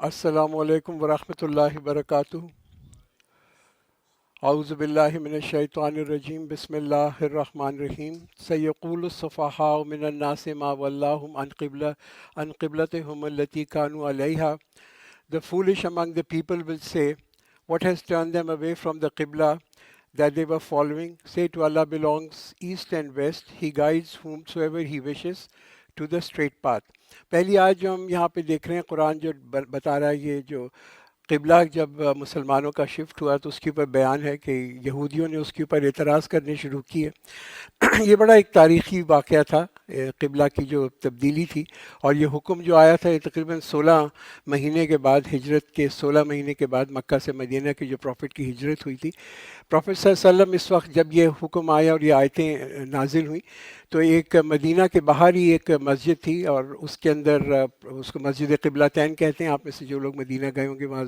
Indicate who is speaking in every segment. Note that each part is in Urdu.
Speaker 1: السلام علیکم ورحمۃ اللہ وبرکاتہ۔ اعوذ باللہ من الشیطان الرجیم، بسم اللہ الرحمن الرحیم۔ سیقول السفہاء من الناس ما ولاہم عن قبلتہم التی کانوا علیہا. The foolish among the people will say, what has turned them away from the Qibla that they were following? Say, to Allah belongs east and west. He guides whomsoever He wishes to the straight path. پہلی آیت جو ہم یہاں پہ دیکھ رہے ہیں، قرآن جو بتا رہا ہے، یہ جو قبلہ جب مسلمانوں کا شفٹ ہوا تو اس کے اوپر بیان ہے کہ یہودیوں نے اس کے اوپر اعتراض کرنے شروع کیے۔ یہ بڑا ایک تاریخی واقعہ تھا، قبلہ کی جو تبدیلی تھی، اور یہ حکم جو آیا تھا یہ تقریباً 16 مہینے کے بعد، ہجرت کے 16 مہینے کے بعد مکہ سے مدینہ کی جو پروفٹ کی ہجرت ہوئی تھی۔ پروفٹ صلی اللہ علیہ وسلم اس وقت جب یہ حکم آیا اور یہ آیتیں نازل ہوئیں تو ایک مدینہ کے باہر ہی ایک مسجد تھی، اور اس کے اندر اس کو مسجد قبلتین کہتے ہیں۔ آپ میں سے جو لوگ مدینہ گئے ہوں گے وہاں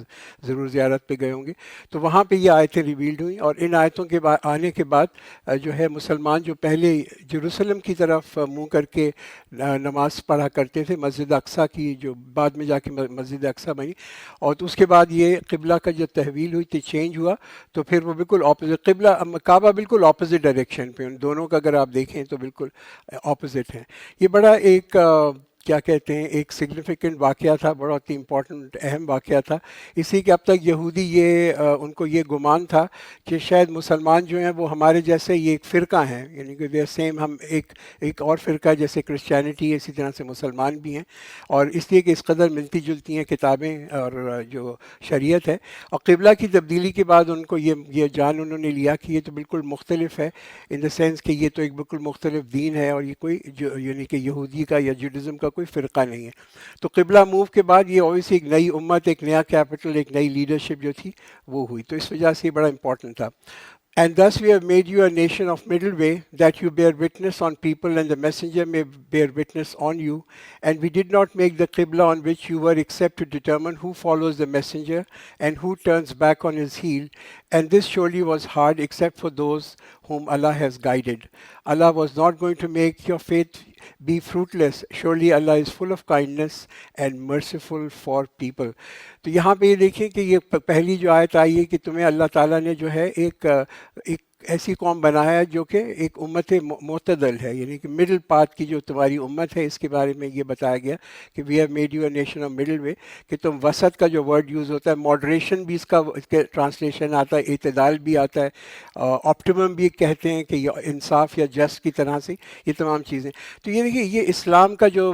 Speaker 1: ضرور زیارت پہ گئے ہوں گے، تو وہاں پہ یہ آیتیں ریویلڈ ہوئیں، اور ان آیتوں کے آنے کے بعد جو ہے مسلمان جو پہلے جیروسلم کی طرف منہ کر کے نماز پڑھا کرتے تھے، مسجد اقصیٰ کی جو بعد میں جا کے مسجد اقصیٰ بنی، اور اس کے بعد یہ قبلہ کا جو تحویل ہوئی تھی، چینج ہوا، تو پھر وہ بالکل اپوزٹ قبلہ، کعبہ بالکل اپوزٹ ڈائریکشن پہ، ان دونوں کا اگر آپ دیکھیں تو بالکل اپوزٹ ہیں۔ یہ بڑا ایک کیا کہتے ہیں، ایک سگنیفیکنٹ واقعہ تھا، بہت ہی امپورٹنٹ اہم واقعہ تھا، اسی کہ اب تک یہودی یہ ان کو یہ گمان تھا کہ شاید مسلمان جو ہیں وہ ہمارے جیسے یہ ایک فرقہ ہیں، یعنی کہ دے سیم، ہم ایک اور فرقہ ہے جیسے کرسچینٹی ہے، اسی طرح سے مسلمان بھی ہیں، اور اس لیے کہ اس قدر ملتی جلتی ہیں کتابیں اور جو شریعت ہے۔ اور قبلہ کی تبدیلی کے بعد ان کو یہ جان انہوں نے لیا کہ یہ تو بالکل مختلف ہے، ان دا سینس کہ یہ تو ایک بالکل مختلف دین ہے، اور یہ کوئی یعنی کہ یہودی کا یا جوڈزم کا کوئی فرقہ نہیں ہے۔ تو قبلہ موو کے بعد یہ اوبیسلی ایک نئی امت، ایک نیا کیپٹل، ایک نئی لیڈرشپ جو تھی وہ ہوئی، تو اس وجہ سے یہ بڑا امپورٹنٹ تھا۔ And thus we have made you a nation of middle way, that you bear witness on people and the messenger may bear witness on you. And we did not make the qibla on which you were except to determine who follows the messenger and who turns back on his heel. And this surely was hard except for those whom Allah has guided. Allah was not going to make your faith be fruitless. Surely Allah is full of kindness and merciful for people. تو یہاں پہ یہ دیکھیں کہ یہ پہلی جو آیت آئی ہے کہ تمہیں اللہ تعالیٰ نے جو ہے ایک ایسی قوم بنایا ہے جو کہ ایک امت معتدل ہے، یعنی کہ مڈل پاتھ کی جو تمہاری امت ہے، اس کے بارے میں یہ بتایا گیا کہ we have made you a nation of middle way, کہ تم وسط کا جو ورڈ یوز ہوتا ہے، ماڈریشن بھی اس کا ٹرانسلیشن آتا ہے، اعتدال بھی آتا ہے، آپٹیمم بھی کہتے ہیں کہ یہ انصاف یا جسٹ کی طرح سے، یہ تمام چیزیں۔ تو یہ دیکھیے، یہ اسلام کا جو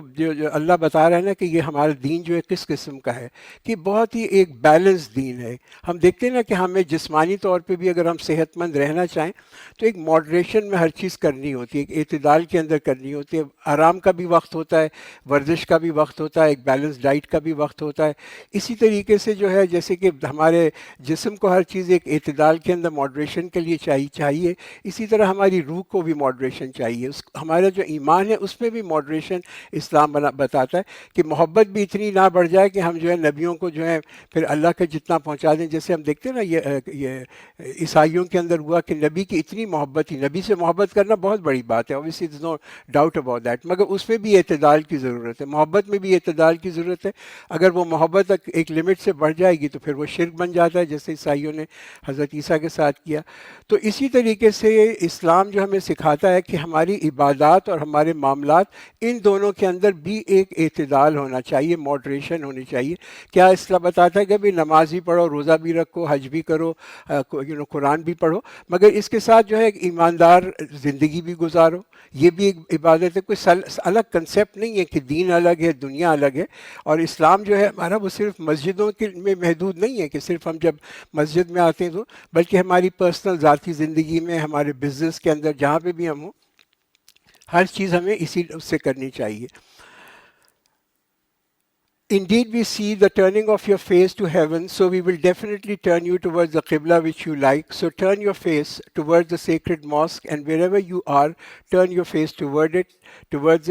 Speaker 1: اللہ بتا رہا ہے نا کہ یہ ہمارا دین جو ہے کس قسم کا ہے، کہ بہت ہی ایک بیلنس دین ہے۔ ہم دیکھتے ہیں نا کہ ہمیں جسمانی طور پہ بھی اگر ہم صحت مند رہنا چاہیں تو ایک ماڈریشن میں ہر چیز کرنی ہوتی ہے، ایک اعتدال کے اندر کرنی ہوتی ہے، آرام کا بھی وقت ہوتا ہے، ورزش کا بھی وقت ہوتا ہے، ایک بیلنس ڈائٹ کا بھی وقت ہوتا ہے۔ اسی طریقے سے جو ہے جیسے کہ ہمارے جسم کو ہر چیز ایک اعتدال کے اندر ماڈریشن کے لیے چاہیے، اسی طرح ہماری روح کو بھی ماڈریشن چاہیے، ہمارا جو ایمان ہے اس میں بھی ماڈریشن اسلام بتاتا ہے کہ محبت بھی اتنی نہ بڑھ جائے کہ ہم جو ہے نبیوں کو جو ہے پھر اللہ کا جتنا پہنچا دیں، جیسے ہم دیکھتے ہیں نا یہ عیسائیوں کے اندر ہوا کہ نبی کی اتنی محبت تھی، نبی سے محبت کرنا بہت بڑی بات ہے، obviously there's no doubt about that، مگر اس میں بھی اعتدال کی ضرورت ہے، محبت میں بھی اعتدال کی ضرورت ہے۔ اگر وہ محبت ایک لمٹ سے بڑھ جائے گی تو پھر وہ شرک بن جاتا ہے، جیسے عیسائیوں نے حضرت عیسیٰ کے ساتھ کیا۔ تو اسی طریقے سے اسلام جو ہمیں سکھاتا ہے کہ ہماری عبادات اور ہمارے معاملات، ان دونوں کے اندر بھی ایک اعتدال ہونا چاہیے، ماڈریشن ہونی چاہیے۔ کیا اسلام بتاتا ہے کہ بھی نماز بھی پڑھو، روزہ بھی رکھو، حج بھی کرو، قرآن بھی پڑھو، مگر اس کے ساتھ جو ہے ایک ایماندار زندگی بھی گزارو، یہ بھی ایک عبادت ہے۔ کوئی الگ کنسیپٹ نہیں ہے کہ دین الگ ہے، دنیا الگ ہے، اور اسلام جو ہے ہمارا وہ صرف مسجدوں میں محدود نہیں ہے کہ صرف ہم جب مسجد میں آتے ہیں تو، بلکہ ہماری پرسنل ذاتی زندگی میں، ہمارے بزنس کے اندر، جہاں پہ بھی ہم ہوں، ہر چیز ہمیں اسی اس سے کرنی چاہیے۔ Indeed, we see the turning of your face to heaven, so we will definitely turn you towards the Qibla which you like. So turn your face towards the sacred mosque, and wherever you are, turn your face towards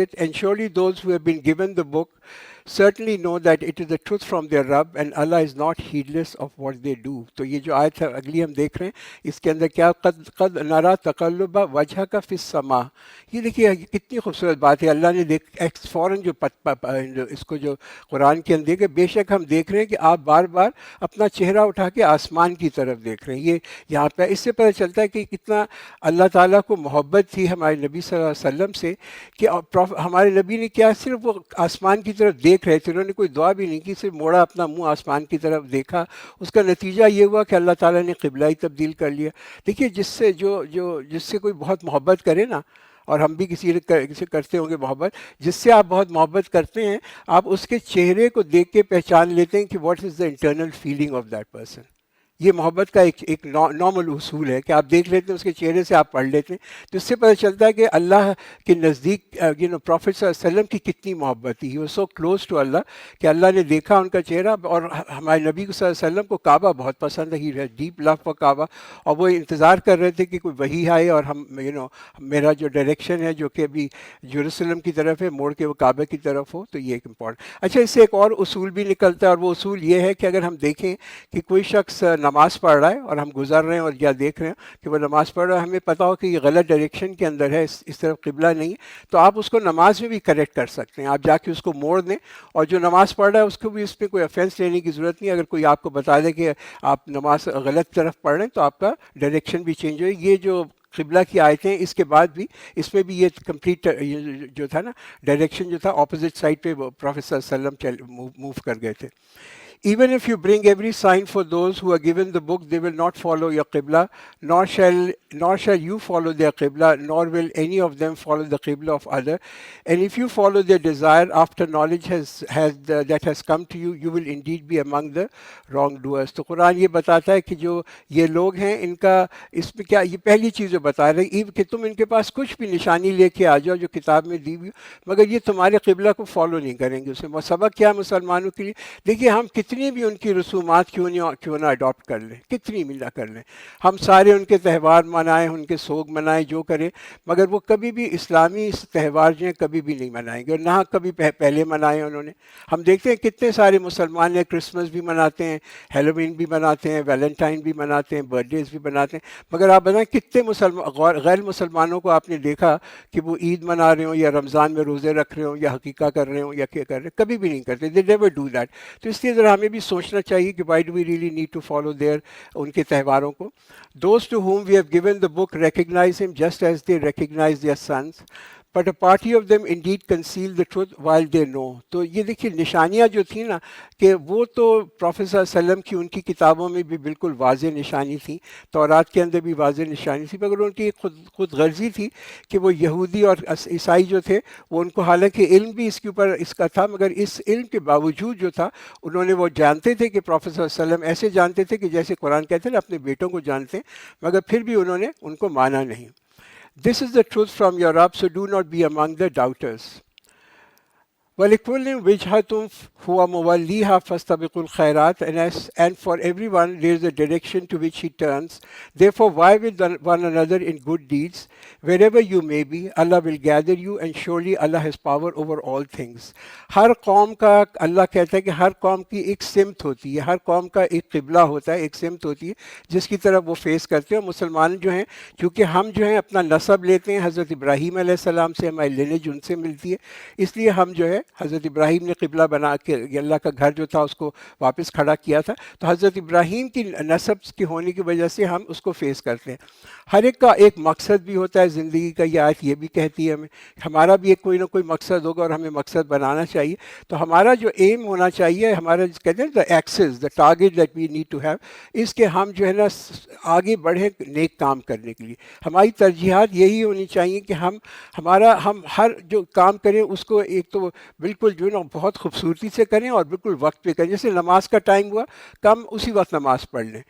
Speaker 1: it. And surely those who have been given the book certainly know that it is the truth from their Rabb and Allah is not heedless of what they do. تو یہ جو آیت ہے اگلی ہم دیکھ رہے ہیں اس کے اندر کیا قد نرا تقلب وجہ کا فی السماء. یہ دیکھیے کتنی خوبصورت بات ہے. اللہ نے فوراً جو اس کو جو قرآن کے اندر کہ بے شک ہم دیکھ رہے ہیں کہ آپ بار بار اپنا چہرہ اٹھا کے آسمان کی طرف دیکھ رہے ہیں. یہ یہاں پہ اس سے پتہ چلتا ہے کہ کتنا اللہ تعالیٰ کو محبت تھی ہمارے نبی صلی اللہ علیہ وسلم سے کہ ہمارے نبی نے کیا صرف وہ آسمان کی طرف دیکھ رہے تھے, انہوں نے کوئی دعا بھی نہیں کی, صرف موڑا اپنا منہ آسمان کی طرف دیکھا. اس کا نتیجہ یہ ہوا کہ اللہ تعالیٰ نے قبلہ ہی تبدیل کر لیا. دیکھیے جس سے کوئی بہت محبت کرے نا, اور ہم بھی کسی سے کرتے ہوں گے محبت, جس سے آپ بہت محبت کرتے ہیں آپ اس کے چہرے کو دیکھ کے پہچان لیتے ہیں کہ what is the internal feeling of that person. یہ محبت کا ایک نارمل اصول ہے کہ آپ دیکھ لیتے ہیں اس کے چہرے سے آپ پڑھ لیتے ہیں. تو اس سے پتہ چلتا ہے کہ اللہ کے نزدیک پروفیٹ صلی اللہ علیہ وسلم کی کتنی محبت تھی. He was so close to Allah کہ اللہ نے دیکھا ان کا چہرہ. اور ہمارے نبی صلی اللہ علیہ وسلم کو کعبہ بہت پسند ہے, ہی ڈیپ لو فار کعبہ, اور وہ انتظار کر رہے تھے کہ کوئی وحی آئے اور ہم میرا جو ڈائریکشن ہے جو کہ ابھی یروشلم کی طرف ہے موڑ کے وہ کعبہ کی طرف ہو. تو یہ ایک امپورٹنٹ. اچھا اس سے ایک اور اصول بھی نکلتا ہے, اور وہ اصول یہ ہے کہ اگر ہم دیکھیں کہ کوئی شخص نماز پڑھ رہا ہے اور ہم گزر رہے ہیں اور یا دیکھ رہے ہیں کہ وہ نماز پڑھ رہا ہے, ہمیں پتہ ہو کہ یہ غلط ڈائریکشن کے اندر ہے, اس طرف قبلہ نہیں ہے, تو آپ اس کو نماز میں بھی کریکٹ کر سکتے ہیں. آپ جا کے اس کو موڑ دیں, اور جو نماز پڑھ رہا ہے اس کو بھی اس میں کوئی افینس لینے کی ضرورت نہیں. اگر کوئی آپ کو بتا دے کہ آپ نماز غلط طرف پڑھ رہے ہیں تو آپ کا ڈائریکشن بھی چینج ہوئے. یہ جو قبلہ کی آیتیں اس کے بعد بھی اس میں بھی یہ کمپلیٹ جو تھا نا ڈائریکشن جو تھا اپوزٹ سائڈ پہ پروفیٹ صلی اللہ علیہ وسلم موو کر گئے تھے. Even if you bring every sign for those who are given the book, they will not follow your qibla, nor shall you follow their qibla, nor will any of them follow the qibla of other. And if you follow their desire after knowledge that has come to you, you will indeed be among the wrongdoers. تو قرآن یہ بتاتا ہے کہ جو یہ لوگ ہیں ان کا اس میں کیا, یہ پہلی چیز جو بتا رہے ہیں کہ تم ان کے پاس کچھ بھی نشانی لے کے آ جاؤ جو کتاب میں دی ہوئی, مگر یہ تمہارے قبلہ کو فالو نہیں کریں گے. اس میں سبق کیا مسلمانوں کے لیے؟ دیکھیے ہم کتنی بھی ان کی رسومات کیوں نہ اڈاپٹ کر لیں, کتنی بھی نہ کر لیں, ہم سارے ان کے تہوار منائیں, ان کے سوگ منائیں, جو کریں, مگر وہ کبھی بھی اسلامی تہوار جو ہیں کبھی بھی نہیں منائیں گے, اور نہ کبھی پہلے منائے انہوں نے. ہم دیکھتے ہیں کتنے سارے مسلمان ہیں کرسمس بھی مناتے ہیں, ہیلووین بھی مناتے ہیں, ویلنٹائن بھی مناتے ہیں, برتھ ڈیز بھی مناتے ہیں, مگر آپ بتائیں کتنے غیر مسلمانوں کو آپ نے دیکھا کہ وہ عید منا رہے ہوں یا رمضان میں روزے رکھ رہے ہوں یا حقیقہ کر رہے ہوں یا کیا کر رہے ہیں؟ کبھی بھی نہیں کرتے. They never do that. تو اس لیے ذرا ہمیں بھی سوچنا چاہیے کہ why do we really need to follow ان کے تہواروں کو. Those to whom we have given the book recognize him just as they recognize their sons. But a party of them indeed conceal the truth while they know. تو یہ دیکھیے نشانیاں جو تھیں نا کہ وہ تو پروفیٹ صلی اللہ علیہ وسلم کی ان کی کتابوں میں بھی بالکل واضح نشانی تھی, تورات کے اندر بھی واضح نشانی تھی, مگر ان کی خود غرضی تھی کہ وہ یہودی اور عیسائی جو تھے وہ ان کو حالانکہ علم بھی اس کے اوپر اس کا تھا, مگر اس علم کے باوجود جو تھا انہوں نے وہ جانتے تھے کہ پروفیٹ صلی اللہ علیہ وسلم ایسے جانتے تھے کہ جیسے قرآن کہتے ہیں نا اپنے بیٹوں کو جانتے ہیں, مگر پھر بھی انہوں نے ان کو مانا نہیں. This is the truth from your Rabb, so do not be among the doubters. وَلِكُلٍّ وِجْهَةٌ هُوَ مُوَلِّيهَا فَاسْتَبِقُوا الْخَيْرَاتِ, and for everyone there is a direction to which he turns. Therefore vie with one another in good deeds. Wherever you may be, Allah will gather you, and surely Allah has power over all things. ہر قوم کا اللہ کہتا ہے کہ ہر قوم کی ایک سمت ہوتی ہے, ہر قوم کا ایک قبلہ ہوتا ہے, ایک سمت ہوتی ہے جس کی طرف وہ فیس کرتے ہیں. مسلمان جو ہیں چونکہ ہم جو ہیں اپنا نسب لیتے ہیں حضرت ابراہیم علیہ السلام سے, ہماری لینیج ان سے ملتی ہے, اس لیے ہم جو ہے حضرت ابراہیم نے قبلہ بنا کے اللہ کا گھر جو تھا اس کو واپس کھڑا کیا تھا, تو حضرت ابراہیم کی نسب کی ہونے کی وجہ سے ہم اس کو فیس کرتے ہیں. ہر ایک کا ایک مقصد بھی ہوتا ہے زندگی کا, یہ آیت یہ بھی کہتی ہے ہمیں ہمارا بھی ایک کوئی نہ کوئی مقصد ہوگا اور ہمیں مقصد بنانا چاہیے. تو ہمارا جو ایم ہونا چاہیے, ہمارا کہتے ہیں the axis, the target that we need to have, اس کے ہم جو ہے نا آگے بڑھیں نیک کام کرنے کے لیے. ہماری ترجیحات یہی ہونی چاہیے کہ ہم ہر جو کام کریں اس کو ایک تو بالکل جو ہے نا بہت خوبصورتی سے کریں اور بالکل وقت پہ کریں. جیسے نماز کا ٹائم ہوا کم اسی وقت نماز پڑھ لیں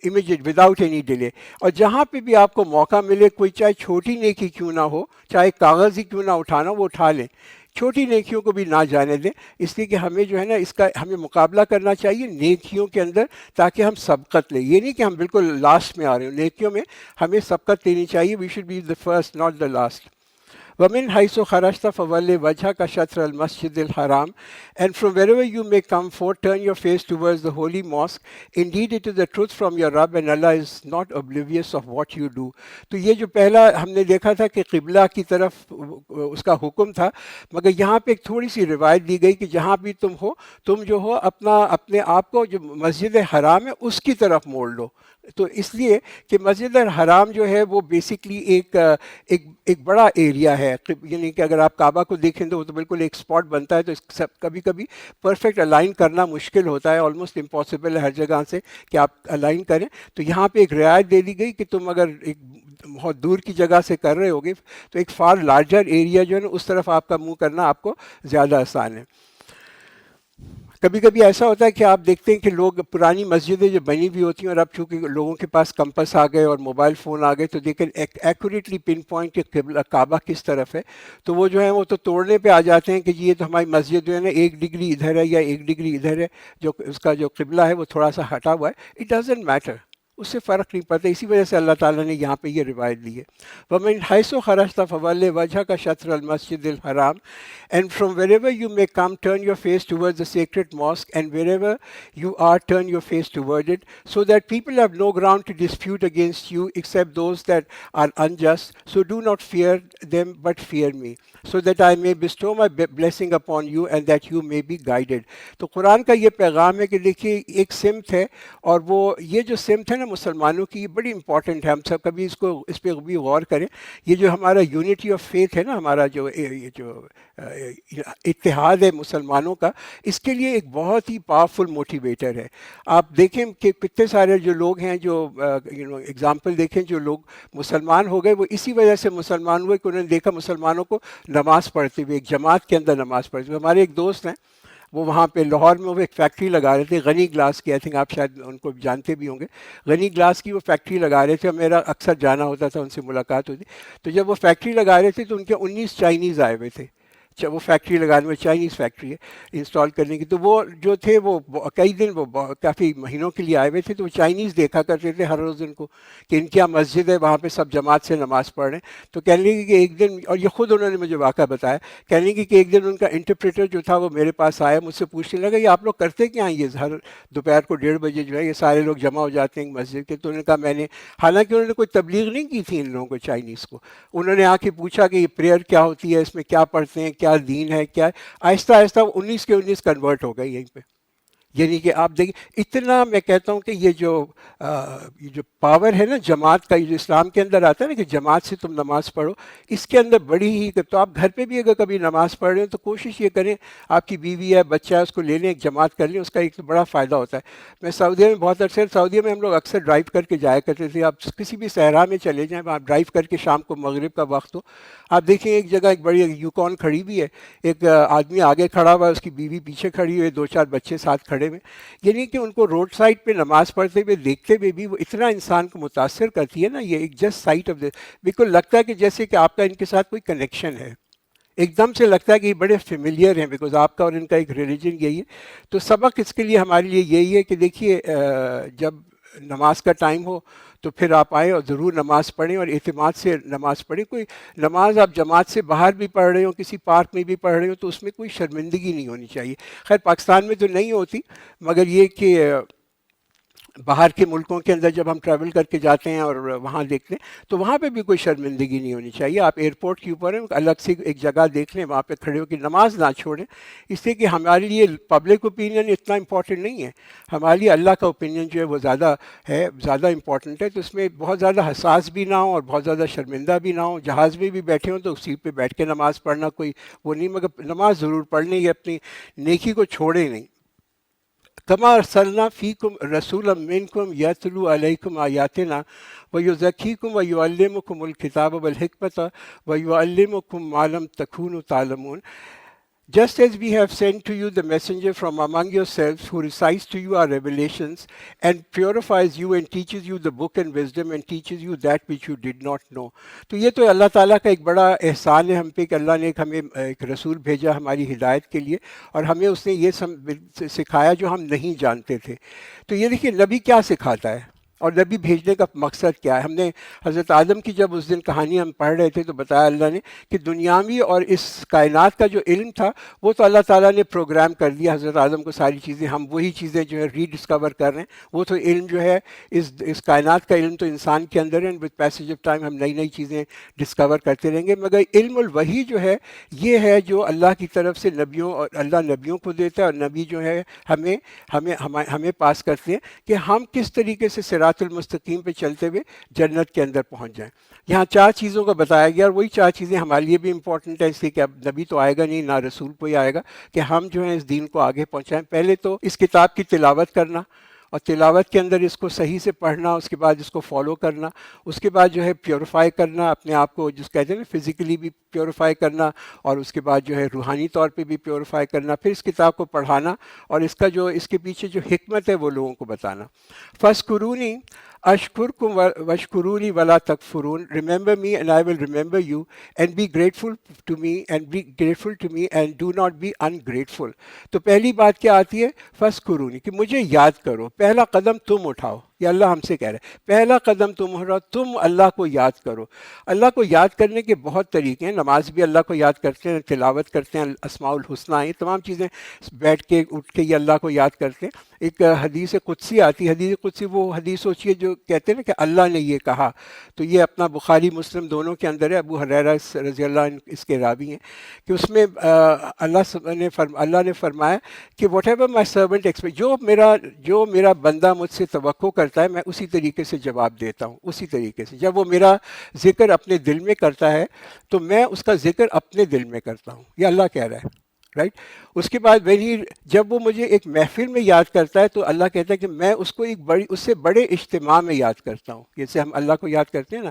Speaker 1: امیجیٹ وداؤٹ اینی ڈیلے, اور جہاں پہ بھی آپ کو موقع ملے کوئی چاہے چھوٹی نیکی کیوں نہ ہو, چاہے کاغذ ہی کیوں نہ اٹھانا وہ اٹھا لیں, چھوٹی نیکیوں کو بھی نہ جانے دیں, اس لیے کہ ہمیں جو ہے نا اس کا ہمیں مقابلہ کرنا چاہیے نیکیوں کے اندر تاکہ ہم سبقت لیں. یہ نہیں کہ ہم بالکل لاسٹ میں آ رہے ہوں, نیکیوں میں ہمیں سبقت لینی چاہیے. We should be the first not the last. وَمِنْ حَيْثُ خَرَجْتَ فَوَلِّ وَجْهَكَ شَطْرَ الْمَسْجِدِ الْحَرَامِ, and from wherever you may come forth, turn your face towards the holy mosque. Indeed, it is the truth from your Rabb, and Allah is not oblivious of what you do. تو یہ جو پہلا ہم نے دیکھا تھا کہ قبلہ کی طرف اس کا حکم تھا، مگر یہاں پہ ایک تھوڑی سی روایت دی گئی کہ جہاں بھی تم ہو، تم جو ہو اپنے آپ کو جو مسجد حرام ہے اس کی طرف موڑ لو. تو اس لیے کہ مسجد الحرام جو ہے وہ بیسکلی ایک بڑا ایریا ہے، یعنی کہ اگر آپ کعبہ کو دیکھیں تو وہ تو بالکل ایک اسپاٹ بنتا ہے، تو کبھی کبھی پرفیکٹ الائن کرنا مشکل ہوتا ہے، آلموسٹ امپاسبل ہے ہر جگہ سے کہ آپ الائن کریں. تو یہاں پہ ایک رعایت دے دی گئی کہ تم اگر ایک بہت دور کی جگہ سے کر رہے ہوگے تو ایک فار لارجر ایریا جو ہے نا اس طرف آپ کا منہ کرنا آپ کو زیادہ آسان ہے. کبھی کبھی ایسا ہوتا ہے کہ آپ دیکھتے ہیں کہ لوگ پرانی مسجدیں جو بنی ہوئی ہوتی ہیں، اور اب چونکہ لوگوں کے پاس کمپس آ گئے اور موبائل فون آ گئے تو دیکھیں ایکوریٹلی پن پوائنٹ کہ کعبہ کس طرف ہے، تو وہ جو ہے وہ تو توڑنے پہ آ جاتے ہیں کہ جی یہ تو ہماری مسجد جو ہے نا 1 ڈگری ادھر ہے یا 1 ڈگری ادھر ہے، جو اس کا جو قبلہ ہے وہ تھوڑا سا ہٹا ہوا ہے. اٹ ڈزنٹ میٹر، اس سے فرق نہیں پڑتا. اسی وجہ سے اللہ تعالیٰ نے یہاں پہ یہ روایت دی ہے. وَمِنْ حَيْثُ خَرَجْتَ فَوَلِّ وَجْهَكَ شَطْرَ الْمَسْجِدِ الْحَرَامِ, and from wherever you may come, turn your face towards the sacred mosque, and wherever you are, turn your face toward it, so that people have no ground to dispute against you except those that are unjust. So do not fear them, but fear me, so that I may bestow my blessing upon you and that you may be guided. تو قرآن کا یہ پیغام ہے کہ دیکھیے ایک سمت ہے، اور وہ یہ جو سمت ہے نا مسلمانوں کی، یہ بڑی امپورٹنٹ ہے. ہم سب کبھی اس پہ بھی غور کریں. یہ جو ہمارا یونٹی آف فیتھ ہے نا، ہمارا جو اتحاد ہے مسلمانوں کا، اس کے لیے ایک بہت ہی پاورفل موٹیویٹر ہے. آپ دیکھیں کہ کتنے سارے جو لوگ ہیں جو اگزامپل دیکھیں، جو لوگ مسلمان ہو گئے وہ اسی وجہ سے مسلمان ہوئے کہ انہوں نے دیکھا مسلمانوں کو نماز پڑھتے ہوئے، ایک جماعت کے اندر نماز پڑھتے ہوئے. ہمارے ایک دوست ہیں، وہ وہاں پہ لاہور میں وہ ایک فیکٹری لگا رہے تھے، غنی گلاس کی، آئی تھنک آپ شاید ان کو جانتے بھی ہوں گے. غنی گلاس کی وہ فیکٹری لگا رہے تھے، اور میرا اکثر جانا ہوتا تھا، ان سے ملاقات ہوتی. تو جب وہ فیکٹری لگا رہے تھے تو ان کے 19 چائنیز آئے ہوئے تھے. وہ فیکٹری لگانے میں، چائنیز فیکٹری ہے انسٹال کرنے کی. تو وہ جو تھے وہ کئی دن، وہ کافی مہینوں کے لیے آئے ہوئے تھے. تو وہ چائنیز دیکھا کرتے تھے ہر روز ان کو کہ ان کی یہاں مسجد ہے، وہاں پہ سب جماعت سے نماز پڑھ رہے ہیں. تو کہنے لگے کہ ایک دن، اور یہ خود انہوں نے مجھے واقعہ بتایا، کہنے لگے کہ ایک دن ان کا انٹرپریٹر جو تھا وہ میرے پاس آیا، مجھ سے پوچھنے لگا یہ آپ لوگ کرتے کیا ہیں؟ یہ ہر دوپہر کو 1:30 بجے جو ہے یہ سارے لوگ جمع ہو جاتے ہیں مسجد کے. تو انہوں نے کہا میں نے، حالانکہ انہوں نے کوئی تبلیغ نہیں کی تھی ان لوگوں کو، چائنیز کو. انہوں نے آ کے پوچھا کہ یہ پریئر کیا ہوتی ہے، اس میں کیا پڑھتے ہیں، کیا دین ہے، کیا. آہستہ آہستہ 19 کے 19 کنورٹ ہو گئے یہیں پہ. یعنی کہ آپ دیکھیں اتنا، میں کہتا ہوں کہ یہ جو پاور ہے نا جماعت کا، یہ جو اسلام کے اندر آتا ہے نا کہ جماعت سے تم نماز پڑھو، اس کے اندر بڑی ہی. تو آپ گھر پہ بھی اگر کبھی نماز پڑھ رہے ہیں تو کوشش یہ کریں، آپ کی بیوی ہے، بچہ ہے، اس کو لے لیں، ایک جماعت کر لیں، اس کا ایک بڑا فائدہ ہوتا ہے. میں سعودیہ میں بہت عرصے، سعودیہ میں ہم لوگ اکثر ڈرائیو کر کے جایا کرتے تھے. آپ کسی بھی صحرا میں چلے جائیں، آپ ڈرائیو کر کے شام کو مغرب کا وقت ہو، آپ دیکھیں ایک جگہ ایک بڑی یوکون کھڑی ہوئی ہے، ایک آدمی آگے کھڑا ہوا ہے، اس کی بیوی پیچھے کھڑی ہوئی ہے، 2-4 بچے ساتھ کھڑے ہوئے. یعنی کہ ان کو روڈ سائڈ پہ نماز پڑھتے ہوئے دیکھتے ہوئے بھی وہ اتنا انسان کو متاثر کرتی ہے نا. یہ ایک جسٹ سائٹ آف بالکل لگتا ہے کہ جیسے کہ آپ کا ان کے ساتھ کوئی کنیکشن ہے. ایک دم سے لگتا ہے کہ یہ بڑے فیملیئر ہیں، بیکاز آپ کا اور ان کا ایک ریلیجن یہی ہے. تو سبق اس کے لیے ہمارے لیے یہی ہے کہ دیکھیے جب نماز کا ٹائم ہو تو پھر آپ آئیں اور ضرور نماز پڑھیں، اور اعتماد سے نماز پڑھیں. کوئی نماز آپ جماعت سے باہر بھی پڑھ رہے ہو، کسی پارک میں بھی پڑھ رہے ہو، تو اس میں کوئی شرمندگی نہیں ہونی چاہیے. خیر پاکستان میں تو نہیں ہوتی، مگر یہ کہ باہر کے ملکوں کے اندر جب ہم ٹریول کر کے جاتے ہیں اور وہاں دیکھتے ہیں تو وہاں پہ بھی کوئی شرمندگی نہیں ہونی چاہیے. آپ ایئرپورٹ کے اوپر ہیں، الگ سے ایک جگہ دیکھ لیں، وہاں پہ کھڑے ہو کے نماز نہ چھوڑیں. اس لیے کہ ہمارے لیے پبلک اوپینین اتنا امپورٹنٹ نہیں ہے، ہمارے لیے اللہ کا اوپینین جو ہے وہ زیادہ ہے، زیادہ امپورٹنٹ ہے. تو اس میں بہت زیادہ حساس بھی نہ ہوں اور بہت زیادہ شرمندہ بھی نہ ہوں. جہاز میں بھی بیٹھے ہوں تو سیٹ پہ بیٹھ کے نماز پڑھنا کوئی وہ نہیں، مگر نماز ضرور پڑھنے، یہ اپنی نیکی کو چھوڑے نہیں. کما ارسلنا فیکم رسولا منکم یتلو علیکم آیاتنا ویزکیکم ویعلمکم الکتاب والحکمت ویعلمکم ما لم تکونوا تعلمون. Just as we have sent to you the messenger from among yourselves, who recites to you our revelations and purifies you and teaches you the book and wisdom and teaches you that which you did not know. تو یہ تو اللہ تعالیٰ کا ایک بڑا احسان ہے ہم پہ کہ اللہ نے ہمیں ایک رسول بھیجا ہماری ہدایت کے لیے، اور ہمیں اس نے یہ سکھایا جو ہم نہیں جانتے تھے. تو یہ دیکھیے نبی کیا سکھاتا ہے، اور نبی بھیجنے کا مقصد کیا ہے. ہم نے حضرت آدم کی جب اس دن کہانی ہم پڑھ رہے تھے تو بتایا اللہ نے کہ دنیاوی اور اس کائنات کا جو علم تھا وہ تو اللہ تعالیٰ نے پروگرام کر دیا حضرت آدم کو ساری چیزیں. ہم وہی چیزیں جو ہے ری ڈسکور کر رہے ہیں. وہ تو علم جو ہے اس کائنات کا علم تو انسان کے اندر ہے. وتھ پیسج آف ٹائم ہم نئی نئی چیزیں ڈسکور کرتے رہیں گے. مگر علم الوحی جو ہے یہ ہے جو اللہ کی طرف سے نبیوں اور اللہ نبیوں کو دیتا ہے, اور نبی جو ہے ہمیں پاس کرتے ہیں کہ ہم کس طریقے سے صراط المستقیم پہ چلتے ہوئے جنت کے اندر پہنچ جائیں. یہاں 4 چیزوں کا بتایا گیا, اور وہی 4 چیزیں ہمارے لیے بھی امپورٹنٹ ہے, اس لیے کہ اب نبی تو آئے گا نہیں, نہ رسول کوئی آئے گا, کہ ہم جو ہیں اس دین کو آگے پہنچائیں. پہلے تو اس کتاب کی تلاوت کرنا, اور تلاوت کے اندر اس کو صحیح سے پڑھنا, اس کے بعد اس کو فالو کرنا, اس کے بعد جو ہے پیوریفائی کرنا اپنے آپ کو, جس کہتے ہیں نا فزیکلی بھی پیوریفائی کرنا, اور اس کے بعد جو ہے روحانی طور پہ بھی پیوریفائی کرنا, پھر اس کتاب کو پڑھانا, اور اس کے پیچھے جو حکمت ہے وہ لوگوں کو بتانا. فَاذْكُرُونِي أَشْكُرْكُمْ وَاشْكُرُونِي وَلَا تَكْفُرُونَ. Remember me and I will remember you, and be grateful to me and do not be ungrateful. تو پہلی بات کیا آتی ہے؟ فَاذْكُرُونِي, کہ مجھے یاد کرو. پہلا قدم تم اٹھاؤ, یہ اللہ ہم سے کہہ رہے ہیں. پہلا قدم تم اٹھاؤ, تم اللہ کو یاد کرو. اللہ کو یاد کرنے کے بہت طریقے ہیں. نماز بھی اللہ کو یاد کرتے ہیں, تلاوت کرتے ہیں, اسماء الحسنہ, یہ تمام چیزیں بیٹھ کے اٹھ کے یہ اللہ کو یاد کرتے ہیں. ایک حدیث قدسی آتی ہے. حدیث قدسی وہ حدیث سوچیے جو کہتے ہیں نا کہ اللہ نے یہ کہا, تو یہ اپنا بخاری مسلم دونوں کے اندر ہے. ابو ہریرہ رضی اللہ عنہ اس کے راوی ہیں, کہ اس میں اللہ نے فرمایا کہ what ever my servant expect, جو میرا بندہ مجھ سے توقع کرتا ہے میں اسی طریقے سے جواب دیتا ہوں. اسی طریقے سے جب وہ میرا ذکر اپنے دل میں کرتا ہے تو میں اس کا ذکر اپنے دل میں کرتا ہوں. یہ اللہ کہہ رہا ہے, رائٹ. اس کے بعد جب وہ مجھے ایک محفل میں یاد کرتا ہے تو اللہ کہتا ہے کہ میں اس کو اس سے بڑے اجتماع میں یاد کرتا ہوں. جیسے ہم اللہ کو یاد کرتے ہیں نا,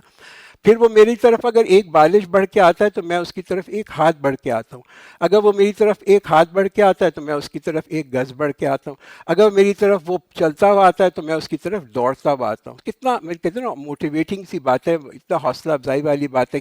Speaker 1: پھر وہ میری طرف اگر ایک بالش بڑھ کے آتا ہے تو میں اس کی طرف ایک ہاتھ بڑھ کے آتا ہوں. اگر وہ میری طرف ایک ہاتھ بڑھ کے آتا ہے تو میں اس کی طرف ایک گز بڑھ کے آتا ہوں. اگر میری طرف وہ چلتا ہوا آتا ہے تو میں اس کی طرف دوڑتا ہوا آتا ہوں. کتنا میں کہتے ہیں نا موٹیویٹنگ سی بات ہے, اتنا حوصلہ افزائی والی بات ہے.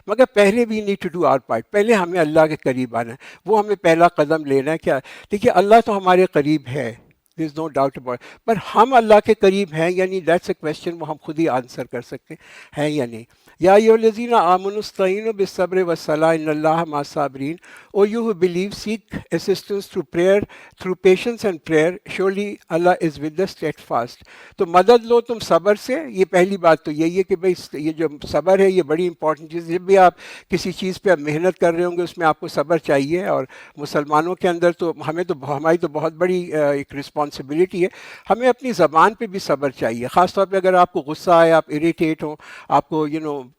Speaker 1: مگر پہلے we need to do our part. پہلے ہمیں اللہ کے قریب آنا ہے, وہ ہمیں پہلا قدم لینا ہے. کیا دیکھیے, اللہ تو ہمارے قریب ہے, there is no doubt about it, پر ہم اللہ کے قریب ہیں یعنی that's a question وہ ہم خود ہی آنسر کر سکتے ہیں یا نہیں. یا ایھا الذین آمنوا استعینوا بالصبر والصلاۃ ان اللہ مع الصابرین. O you who believe, seek assistance through patience and prayer. Surely Allah is with the steadfast. تو مدد لو تم صبر سے. یہ پہلی بات تو یہی ہے کہ بھائی یہ جو صبر ہے یہ بڑی امپورٹنٹ چیز. جب بھی آپ کسی چیز پہ محنت کر رہے ہوں گے اس میں آپ کو صبر چاہیے, اور مسلمانوں کے اندر تو ہماری تو بہت بڑی ایک رسپانسبلٹی ہے. ہمیں اپنی زبان پہ بھی صبر چاہیے, خاص طور پہ اگر آپ کو غصہ آئے, آپ اریٹیٹ ہوں, آپ کو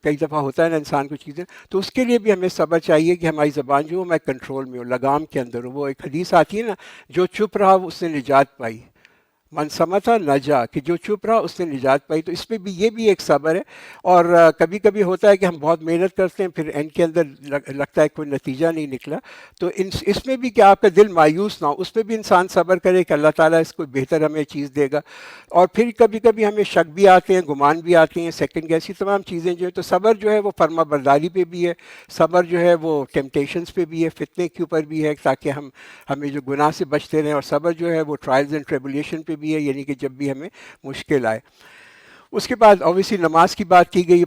Speaker 1: کئی دفعہ ہوتا ہے نا انسان کو چیزیں, تو اس کے لیے بھی ہمیں صبر چاہیے کہ ہماری زبان جو میں کنٹرول میں ہو, لگام کے اندر ہو. وہ ایک حدیث آتی ہے نا, جو چپ رہا اس نے نجات پائی. من سمتا نجا, کہ جو چپ رہا اس نے نجات پائی. تو اس میں بھی یہ بھی ایک صبر ہے. اور کبھی کبھی ہوتا ہے کہ ہم بہت محنت کرتے ہیں, پھر اینڈ کے اندر لگتا ہے کوئی نتیجہ نہیں نکلا, تو اس میں بھی کہ آپ کا دل مایوس نہ ہو, اس پہ بھی انسان صبر کرے کہ اللہ تعالیٰ اس کو بہتر ہمیں چیز دے گا. اور پھر کبھی کبھی ہمیں شک بھی آتے ہیں, گمان بھی آتے ہیں, سیکنڈ ایسی تمام چیزیں جو ہے. تو صبر جو ہے وہ فرما برداری پہ بھی ہے, صبر جو ہے وہ ٹیمپٹیشنز پہ بھی ہے, فتنے کے اوپر بھی ہے, تاکہ ہمیں جو گناہ سے بچتے رہیں. اور صبر جو ہے وہ ٹرائلز اینڈ ٹریبولیشن پہ بھی ہے, یعنی کہ جب بھی ہمیں مشکل آئے. اس کے بعد اوبیسلی نماز کی بات کی گئی.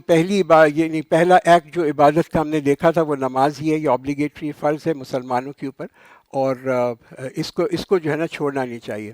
Speaker 1: یعنی پہلا ایکٹ جو عبادت کا ہم نے دیکھا تھا وہ نماز ہی ہے. یہ obligatory فرض ہے مسلمانوں کے اوپر, اور اس کو جو ہے نا چھوڑنا نہیں چاہیے.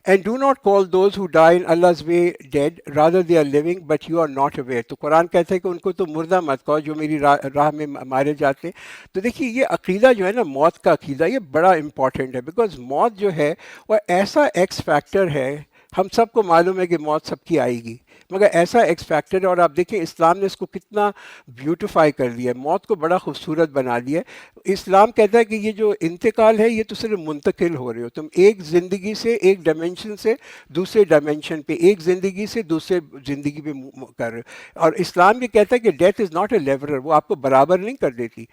Speaker 1: And do not call those who dye in Allah's way dead, rather they are living but you are not aware. تو قرآن کہتا ہے کہ ان کو تو مردہ مت کہو جو میری راہ میں مارے جاتے ہیں. تو دیکھیے یہ عقیدہ جو ہے نا, موت کا عقیدہ, یہ بڑا امپورٹنٹ ہے. بیکاز موت جو ہے وہ ایسا ایکس فیکٹر ہے, ہم سب کو معلوم ہے کہ موت سب کی آئے گی, مگر ایسا ایکس فیکٹر ہے. اور آپ دیکھیں اسلام نے اس کو کتنا بیوٹیفائی کر دیا ہے, موت کو بڑا خوبصورت بنا دیا ہے. اسلام کہتا ہے کہ یہ جو انتقال ہے یہ تو صرف منتقل ہو رہے ہو, تم ایک زندگی سے ایک ڈائمنشن سے دوسرے ڈائمنشن پہ, ایک زندگی سے دوسرے زندگی پہ کر رہے ہو. اور اسلام یہ کہتا ہے کہ ڈیتھ از ناٹ اے لیورر, وہ آپ کو برابر نہیں کر دیتی.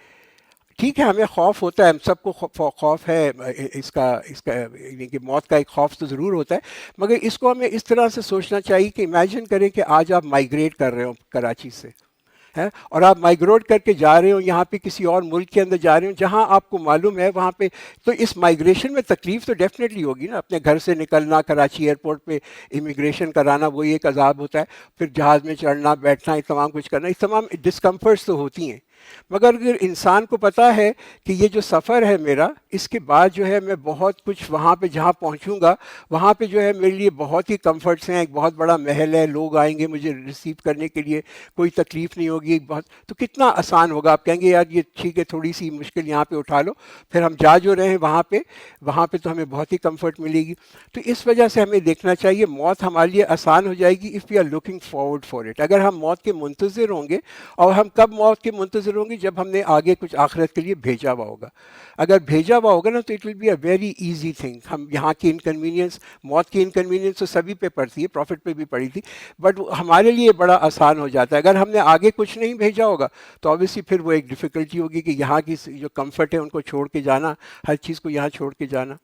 Speaker 1: ٹھیک ہے ہمیں خوف ہوتا ہے, ہم سب کو خوف ہے اس کا یعنی کہ موت کا ایک خوف تو ضرور ہوتا ہے, مگر اس کو ہمیں اس طرح سے سوچنا چاہیے کہ امیجن کریں کہ آج آپ مائیگریٹ کر رہے ہو کراچی سے, ہے، اور آپ مائگریٹ کر کے جا رہے ہو یہاں پہ کسی اور ملک کے اندر جا رہے ہو جہاں آپ کو معلوم ہے وہاں پہ، تو اس مائگریشن میں تکلیف تو ڈیفینیٹلی ہوگی نا. اپنے گھر سے نکلنا، کراچی ایئرپورٹ پہ امیگریشن کرانا وہی ایک عذاب ہوتا ہے، پھر جہاز میں چڑھنا بیٹھنا یہ تمام کچھ کرنا، یہ تمام ڈسکمفرٹس تو ہوتی ہیں. مگر اگر انسان کو پتہ ہے کہ یہ جو سفر ہے میرا، اس کے بعد جو ہے میں بہت کچھ وہاں پہ جہاں پہنچوں گا وہاں پہ جو ہے میرے لیے بہت ہی کمفرٹس ہیں، ایک بہت بڑا محل ہے، لوگ آئیں گے مجھے ریسیو کرنے کے لیے، کوئی تکلیف نہیں ہوگی، بہت تو کتنا آسان ہوگا. آپ کہیں گے یار یہ ٹھیک ہے تھوڑی سی مشکل یہاں پہ اٹھا لو، پھر ہم جا جو رہے ہیں وہاں پہ تو ہمیں بہت ہی کمفرٹ ملے گی. تو اس وجہ سے ہمیں دیکھنا چاہیے موت ہمارے لیے آسان ہو جائے گی if we are looking forward for it. اگر ہم موت کے منتظر ہوں گے، اور ہم کب موت کے منتظر ہوں گے؟ جب ہم نے آگے کچھ آخرت کے لیے بھیجا ہوا ہوگا. اگر بھیجا ہوا ہوگا نا تو it will be a very easy thing. ہم یہاں کی انکنوینئنس، موت کی انکنوینئنس تو سبھی پہ پڑتی ہے، پروفٹ پہ بھی پڑی تھی، بٹ ہمارے لیے بڑا آسان ہو جاتا ہے. اگر ہم نے آگے کچھ نہیں بھیجا ہوگا تو obviously پھر وہ ایک ڈیفیکلٹی ہوگی کہ یہاں کی جو کمفرٹ ہے ان کو چھوڑ کے جانا، ہر چیز کو یہاں چھوڑ کے جانا.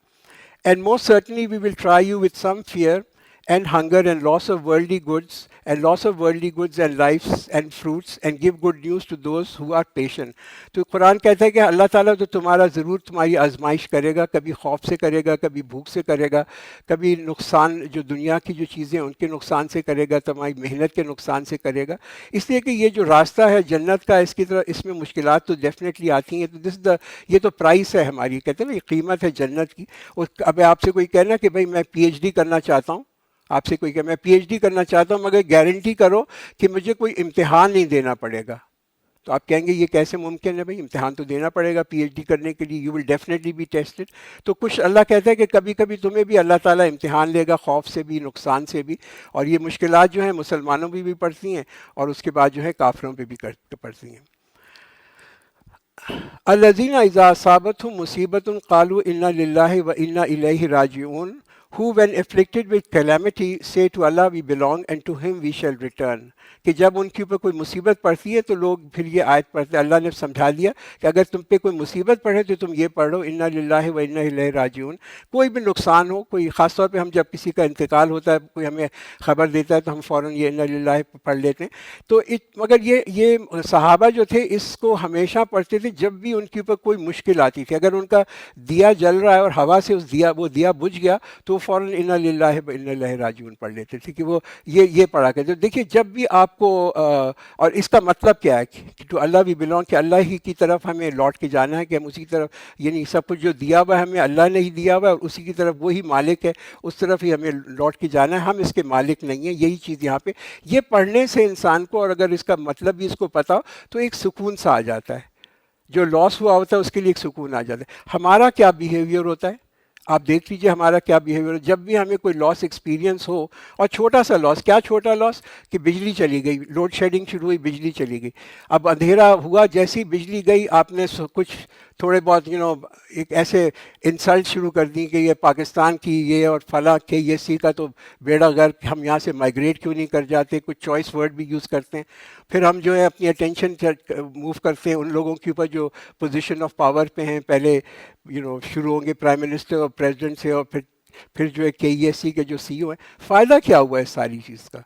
Speaker 1: And most certainly we will try you with some fear and hunger and loss of worldly goods and lives and fruits, and give good news to those who are patient. تو قرآن کہتا ہے کہ اللہ تعالیٰ تو تمہارا ضرور تمہاری آزمائش کرے گا، کبھی خوف سے کرے گا، کبھی بھوک سے کرے گا، کبھی نقصان جو دنیا کی جو چیزیں ان کے نقصان سے کرے گا، تمہاری محنت کے نقصان سے کرے گا. اس لیے کہ یہ جو راستہ ہے جنت کا، اس کی طرح اس میں مشکلات تو ڈیفینیٹلی آتی ہیں. تو یہ تو پرائس ہے ہماری، کہتے ہیں نا یہ قیمت ہے جنت کی. اب آپ سے کوئی کہنا کہ بھائی میں پی ایچ ڈی کرنا چاہتا ہوں، آپ سے کوئی کہ میں پی ایچ ڈی کرنا چاہتا ہوں مگر گارنٹی کرو کہ مجھے کوئی امتحان نہیں دینا پڑے گا، تو آپ کہیں گے یہ کیسے ممکن ہے؟ بھائی امتحان تو دینا پڑے گا پی ایچ ڈی کرنے کے لیے، you will definitely be tested. تو کچھ اللہ کہتا ہے کہ کبھی کبھی تمہیں بھی اللہ تعالیٰ امتحان لے گا، خوف سے بھی، نقصان سے بھی. اور یہ مشکلات جو ہیں مسلمانوں بھی پڑتی ہیں اور اس کے بعد جو ہے کافروں پہ بھی پڑتی ہیں. الذین اذا اصابتهم مصیبۃ قالوا انا للہ و انا الیہ راجعون who when afflicted with calamity say to Allah we belong and to him we shall return. کہ جب ان کے اوپر کوئی مصیبت پڑتی ہے تو لوگ پھر یہ آیت پڑھتے ہیں. اللہ نے سمجھا دیا کہ اگر تم پہ کوئی مصیبت پڑے تو تم یہ پڑھ لو انا للہ و انا الیہ راجعون. کوئی بھی نقصان ہو، کوئی خاص طور پہ ہم جب کسی کا انتقال ہوتا ہے، کوئی ہمیں خبر دیتا ہے تو ہم فوراً یہ انا للہ پڑھ لیتے ہیں. تو مگر یہ صحابہ جو تھے اس کو ہمیشہ پڑھتے تھے جب بھی ان کے اوپر کوئی مشکل آتی تھی. اگر ان کا دیا جل رہا ہے اور ہوا سے وہ دیا بجھ گیا تو فوراً انا للہ و انا الیہ راجعون پڑھ لیتے تھے کہ وہ یہ پڑھا کرتے. دیکھیے جب بھی آپ کو اور اس کا مطلب کیا ہے کہ ٹو اللہ وی بلانگ، کہ اللہ ہی کی طرف ہمیں لوٹ کے جانا ہے، کہ ہم اسی کی طرف، یعنی سب کچھ جو دیا ہوا ہے ہمیں اللہ نے ہی دیا ہوا ہے اور اسی کی طرف وہی مالک ہے، اس طرف ہی ہمیں لوٹ کے جانا ہے، ہم اس کے مالک نہیں ہیں. یہی چیز یہاں پہ یہ پڑھنے سے انسان کو، اور اگر اس کا مطلب بھی اس کو پتہ ہو تو ایک سکون سا آ جاتا ہے. جو لاس ہوا ہوتا ہے اس کے لیے ایک سکون آ جاتا ہے. ہمارا کیا بیہیویئر ہوتا ہے آپ دیکھ لیجئے، ہمارا کیا بیہیویئر جب بھی ہمیں کوئی لاس ایکسپیرینس ہو، اور چھوٹا سا لاس، کیا چھوٹا لاس کہ بجلی چلی گئی، لوڈ شیڈنگ شروع ہوئی، بجلی چلی گئی. اب اندھیرا ہوا، جیسی بجلی گئی آپ نے کچھ تھوڑے بہت ایک ایسے انسلٹ شروع کر دی کہ یہ پاکستان کی یہ اور فلاں کے یہ سی کا تو بیڑا غرق، ہم یہاں سے مائگریٹ کیوں نہیں کر جاتے، کچھ چوائس ورڈ بھی یوز کرتے ہیں. پھر ہم جو ہے اپنی اٹینشن موو کرتے ہیں ان لوگوں کے اوپر جو پوزیشن آف پاور پہ ہیں. پہلے شروع ہوں گے پرائم منسٹر اور پریزیڈنٹ سے، اور پھر جو ہے کے ای ایس سی کے جو سی او ہیں. فائدہ کیا ہوا ہے اس ساری چیز کا؟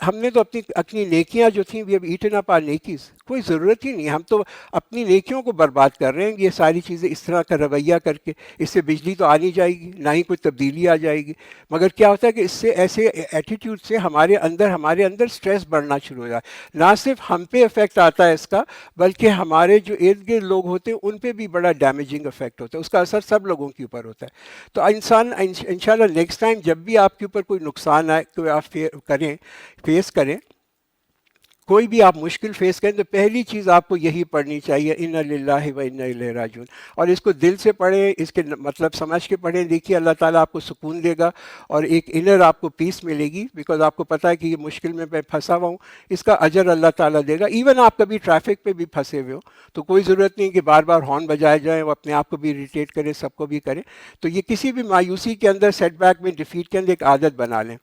Speaker 1: ہم نے تو اپنی نیکیاں جو تھیں وی ہیو ایٹن اپ آور نیکیز، کوئی ضرورت ہی نہیں. ہم تو اپنی نیکیوں کو برباد کر رہے ہیں یہ ساری چیزیں اس طرح کا رویہ کر کے. اس سے بجلی تو آ نہیں جائے گی، نہ ہی کوئی تبدیلی آ جائے گی، مگر کیا ہوتا ہے کہ اس سے ایسے ایٹیٹیوڈ سے ہمارے اندر سٹریس بڑھنا شروع ہو جائے. نہ صرف ہم پہ افیکٹ آتا ہے اس کا، بلکہ ہمارے جو ارد گرد لوگ ہوتے ہیں ان پہ بھی بڑا ڈیمیجنگ افیکٹ ہوتا ہے. اس کا اثر سب لوگوں کے اوپر ہوتا ہے. تو انسان انشاءاللہ نیکسٹ ٹائم جب بھی آپ کے اوپر کوئی نقصان آئے، کوئی آپ فیس کریں، کوئی بھی آپ مشکل فیس کریں، تو پہلی چیز آپ کو یہی پڑھنی چاہیے انا للہ و انا الیہ راجعون. اور اس کو دل سے پڑھیں، اس کے مطلب سمجھ کے پڑھیں. دیکھیے اللہ تعالیٰ آپ کو سکون دے گا اور ایک انر آپ کو پیس ملے گی، بیکاز آپ کو پتہ ہے کہ یہ مشکل میں پھنسا ہوا ہوں، اس کا اجر اللہ تعالیٰ دے گا. ایون آپ کبھی ٹریفک پہ بھی پھنسے ہوئے ہو تو کوئی ضرورت نہیں کہ بار بار ہارن بجائے جائیں، وہ اپنے آپ کو بھی اریٹیٹ کریں، سب کو بھی کریں. تو یہ کسی بھی مایوسی کے اندر، سیٹ بیک میں، ڈیفیٹ کے اندر ایک عادت بنا لیں.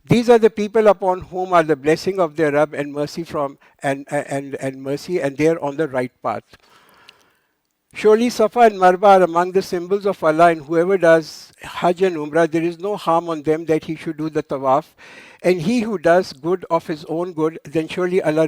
Speaker 1: These are the people upon whom are the blessing of their Rabb and mercy and mercy, and they are on the right path. Surely Safa and Marwa are among the symbols of Allah, and whoever does Hajj and Umrah, there is no harm on them that he should do the tawaf. And he who does good of his own good, then surely Allah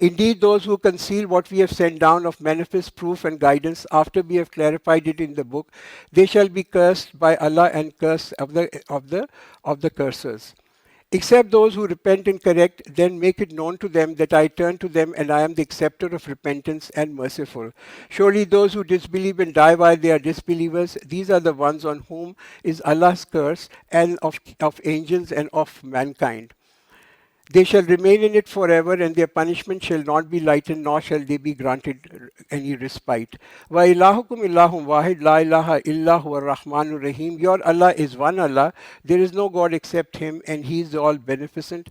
Speaker 1: Indeed, those who conceal what we have sent down of manifest proof and guidance after we have clarified it in the book, they shall be cursed by Allah and cursed of the cursers. Except those who repent and correct, then make it known to them that I turn to them and I am the acceptor of repentance and merciful. Surely those who disbelieve and die while they are disbelievers, these are the ones on whom is Allah's curse and of angels and of mankind. They shall remain in it forever, and their punishment shall not be lightened, nor shall they be granted any respite. Wa ilahukum illahum wahid, la ilaha illahu ar-Rahmanur Rahim. Your Allah is one Allah. There is no God except Him, and He is the all beneficent,